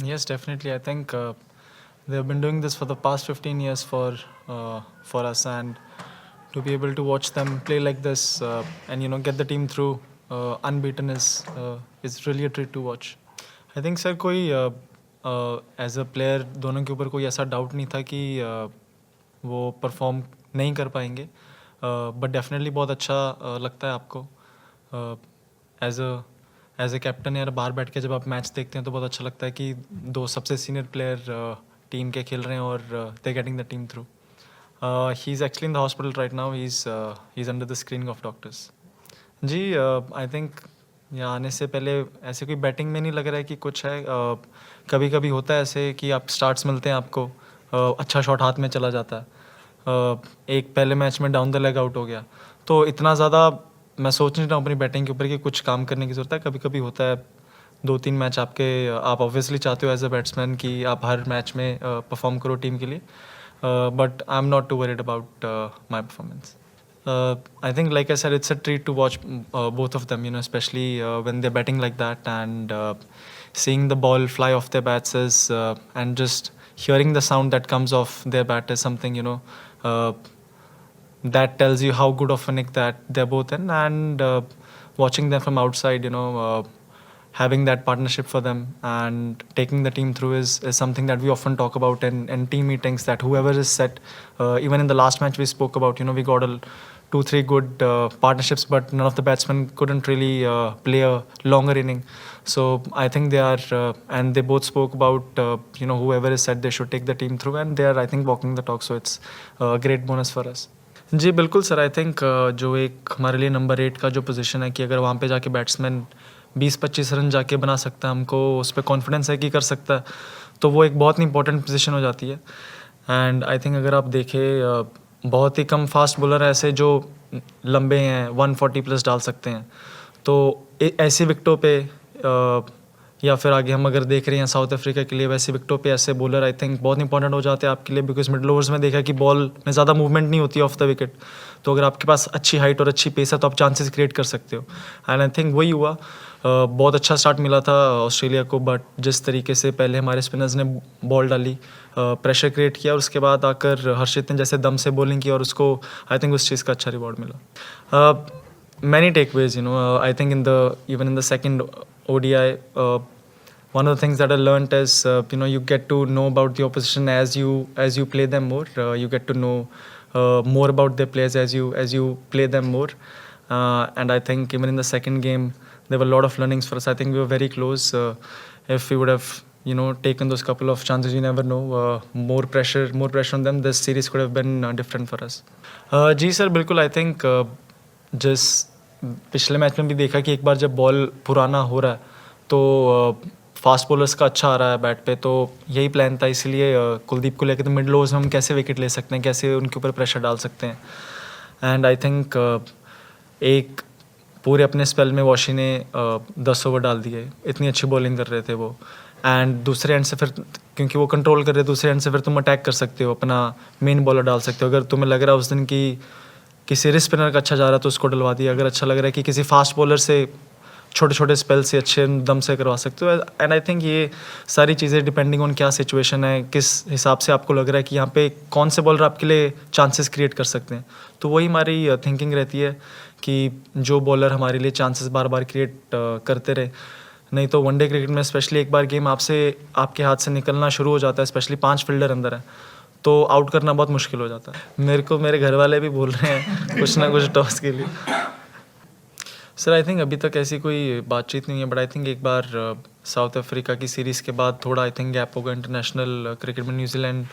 Yes, definitely. I think they've been doing this for the past 15 years for us, and to be able to watch them play like this and get the team through unbeaten is really a treat to watch. I think sir कोई as a player दोनों के ऊपर कोई ऐसा doubt नहीं था कि वो परफॉर्म नहीं कर पाएंगे, बट डेफिनेटली बहुत अच्छा लगता है आपको एज अ कैप्टन यार बाहर बैठ के जब आप मैच देखते हैं तो बहुत अच्छा लगता है कि दो सबसे सीनियर प्लेयर टीम के खेल रहे हैं और they getting the team through. He is actually in the hospital right now. He is under the screening of doctors. जी, आई थिंक यहाँ आने से पहले ऐसे कोई बैटिंग में नहीं लग रहा है कि कुछ है. कभी कभी होता है ऐसे कि आप स्टार्ट्स मिलते हैं आपको, अच्छा शॉट हाथ में चला जाता है. एक पहले मैच में डाउन द लेग आउट हो गया, तो इतना ज़्यादा मैं सोच नहीं रहा हूँ अपनी बैटिंग के ऊपर कि कुछ काम करने की ज़रूरत है. कभी कभी होता है 2-3 मैच आप ऑब्वियसली चाहते हो एज अ बैट्समैन कि आप हर मैच में परफॉर्म करो टीम के लिए, but I am not to worried about my performance. I think, like I said, it's a treat to watch both of them, especially when they're batting like that, and seeing the ball fly off their bats and just hearing the sound that comes off their bat is something, uh, that tells you how good of a nick that they're both in. And watching them from outside, having that partnership for them and taking the team through is something that we often talk about in team meetings, that whoever is set, even in the last match we spoke about, we got 2-3 good partnerships, but none of the batsmen couldn't really play a longer inning. So I think they are, and they both spoke about, whoever is set, they should take the team through, and they are, I think, walking the talk. So it's a great bonus for us. जी बिल्कुल sir. I think जो एक हमारे लिए number 8 का जो position है कि अगर वहाँ पे जाके बैट्समैन 20-25 रन जाके बना सकता है, हमको उस पर कॉन्फिडेंस है कि कर सकता है, तो वो एक बहुत ही इंपॉर्टेंट पोजीशन हो जाती है. एंड आई थिंक अगर आप देखें, बहुत ही कम फास्ट बॉलर ऐसे जो लंबे हैं 140 प्लस डाल सकते हैं. तो ऐसी विकटों पे या फिर आगे हम अगर देख रहे हैं साउथ अफ्रीका के लिए, वैसे विकटों पे ऐसे बॉलर आई थिंक बहुत इंपॉर्टेंट हो जाते हैं आपके लिए, बिकॉज मिडल ओवर्स में देखा कि बॉल में ज़्यादा मूवमेंट नहीं होती ऑफ द विकेट. तो अगर आपके पास अच्छी हाइट और अच्छी पेस है तो आप चांसेस क्रिएट कर सकते हो. एंड आई थिंक वही हुआ. बहुत अच्छा स्टार्ट मिला था ऑस्ट्रेलिया को, बट जिस तरीके से पहले हमारे स्पिनर्स ने बॉल डाली, प्रेशर क्रिएट किया, और उसके बाद आकर हर्षित ने जैसे दम से बॉलिंग की और उसको आई थिंक उस चीज़ का अच्छा रिवॉर्ड मिला. Many takeaways, I think even in the second ODI, one of the things that I learned is, you get to know about the opposition as you play them more. You get to know more about their players as you play them more. And I think even in the second game, there were a lot of learnings for us. I think we were very close. If we would have, taken those couple of chances, you never know. More pressure on them, this series could have been different for us. जी sir बिल्कुल. I think जिस पिछले match में भी देखा कि एक बार जब बॉल पुराना हो रहा है तो फास्ट बॉलर्स का अच्छा आ रहा है बैट पे, तो यही प्लान था. इसीलिए कुलदीप को लेकर तो मिडल ओवर्स में हम कैसे विकेट ले सकते हैं, कैसे उनके ऊपर प्रेशर डाल सकते हैं. एंड आई थिंक एक पूरे अपने स्पेल में वॉशी ने 10 ओवर डाल दिए. इतनी अच्छी बॉलिंग कर रहे थे वो. एंड दूसरे एंड से फिर क्योंकि वो कंट्रोल कर रहे, दूसरे एंड से फिर तुम अटैक कर सकते हो, अपना मेन बॉलर डाल सकते हो. अगर तुम्हें लग रहा है उस दिन की किसी रिस्ट स्पिनर का अच्छा जा रहा है तो उसको डलवा दिया. अगर अच्छा लग रहा है कि किसी फास्ट बॉलर से छोटे छोटे स्पेल से अच्छे दम से करवा सकते हो. एंड आई थिंक ये सारी चीज़ें डिपेंडिंग ऑन क्या सिचुएशन है, किस हिसाब से आपको लग रहा है कि यहाँ पे कौन से बॉलर आपके लिए चांसेस क्रिएट कर सकते हैं, तो वही हमारी थिंकिंग रहती है कि जो बॉलर हमारे लिए चांसेस बार बार क्रिएट करते रहे. नहीं तो वनडे क्रिकेट में स्पेशली एक बार गेम आपके हाथ से निकलना शुरू हो जाता है, स्पेशली 5 फील्डर अंदर है, तो आउट करना बहुत मुश्किल हो जाता है. मेरे को मेरे घर वाले भी बोल रहे हैं कुछ ना कुछ टॉस के लिए. सर आई थिंक अभी तक ऐसी कोई बातचीत नहीं है, बट आई थिंक एक बार साउथ अफ्रीका की सीरीज़ के बाद थोड़ा आई थिंक गैप होगा इंटरनेशनल क्रिकेट में. न्यूजीलैंड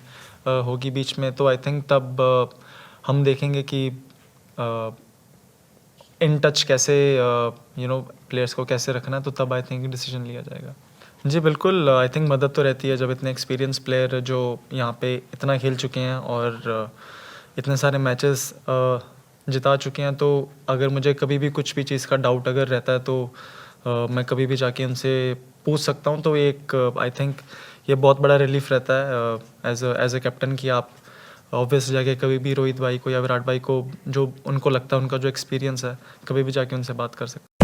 होगी बीच में, तो आई थिंक तब हम देखेंगे कि इन टच कैसे प्लेयर्स को कैसे रखना है, तो तब आई थिंक डिसीजन लिया जाएगा. जी बिल्कुल. आई थिंक मदद तो रहती है जब इतने एक्सपीरियंस प्लेयर जो यहाँ पे इतना खेल चुके हैं और इतने सारे मैचेस जिता चुके हैं, तो अगर मुझे कभी भी कुछ भी चीज़ का डाउट अगर रहता है तो मैं कभी भी जाके उनसे पूछ सकता हूँ. तो एक आई थिंक ये बहुत बड़ा रिलीफ रहता है एज अ कैप्टन कि आप ऑब्वियस जाके कभी भी रोहित भाई को या विराट भाई को जो उनको लगता है उनका जो एक्सपीरियंस है, कभी भी जाके उनसे बात कर सकते हैं.